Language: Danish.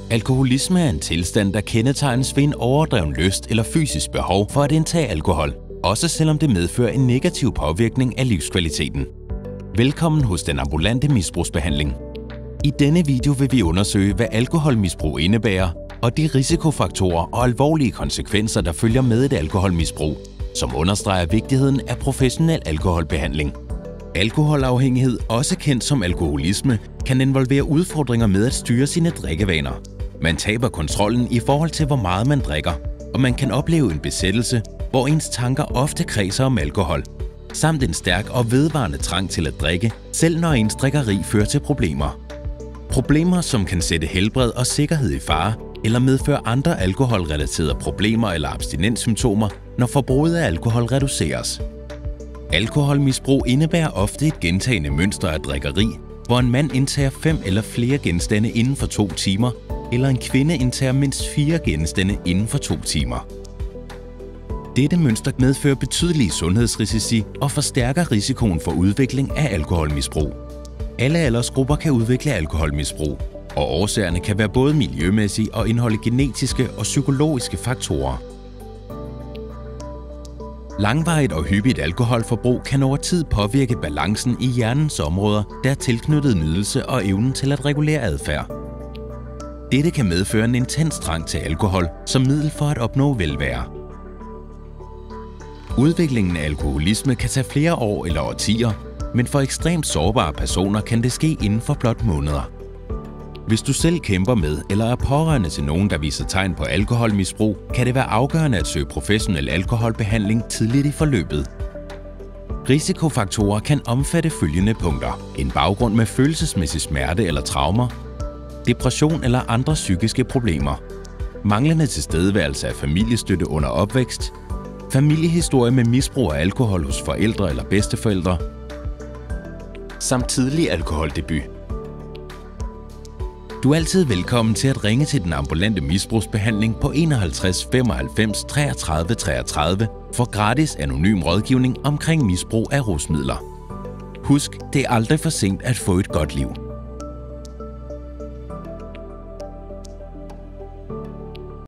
Alkoholisme er en tilstand, der kendetegnes ved en overdreven lyst eller fysisk behov for at indtage alkohol, også selvom det medfører en negativ påvirkning af livskvaliteten. Velkommen hos den ambulante misbrugsbehandling. I denne video vil vi undersøge, hvad alkoholmisbrug indebærer, og de risikofaktorer og alvorlige konsekvenser, der følger med et alkoholmisbrug, som understreger vigtigheden af professionel alkoholbehandling. Alkoholafhængighed, også kendt som alkoholisme, kan involvere udfordringer med at styre sine drikkevaner. Man taber kontrollen i forhold til, hvor meget man drikker, og man kan opleve en besættelse, hvor ens tanker ofte kredser om alkohol, samt en stærk og vedvarende trang til at drikke, selv når ens drikkeri fører til problemer. Problemer, som kan sætte helbred og sikkerhed i fare, eller medføre andre alkoholrelaterede problemer eller abstinenssymptomer, når forbruget af alkohol reduceres. Alkoholmisbrug indebærer ofte et gentagende mønster af drikkeri, hvor en mand indtager 5 eller flere genstande inden for 2 timer, eller en kvinde indtager mindst 4 genstande inden for 2 timer. Dette mønster medfører betydelige sundhedsrisici og forstærker risikoen for udvikling af alkoholmisbrug. Alle aldersgrupper kan udvikle alkoholmisbrug, og årsagerne kan være både miljømæssige og indeholde genetiske og psykologiske faktorer. Langvarigt og hyppigt alkoholforbrug kan over tid påvirke balancen i hjernens områder, der er tilknyttet nydelse og evnen til at regulere adfærd. Dette kan medføre en intens trang til alkohol som middel for at opnå velvære. Udviklingen af alkoholisme kan tage flere år eller årtier, men for ekstremt sårbare personer kan det ske inden for blot måneder. Hvis du selv kæmper med eller er pårørende til nogen, der viser tegn på alkoholmisbrug, kan det være afgørende at søge professionel alkoholbehandling tidligt i forløbet. Risikofaktorer kan omfatte følgende punkter: en baggrund med følelsesmæssig smerte eller traumer, depression eller andre psykiske problemer, manglende tilstedeværelse af familiestøtte under opvækst, familiehistorie med misbrug af alkohol hos forældre eller bedsteforældre, samt tidlig alkoholdebut. Du er altid velkommen til at ringe til den ambulante misbrugsbehandling på 51 95 33 33 for gratis anonym rådgivning omkring misbrug af rusmidler. Husk, det er aldrig for sent at få et godt liv.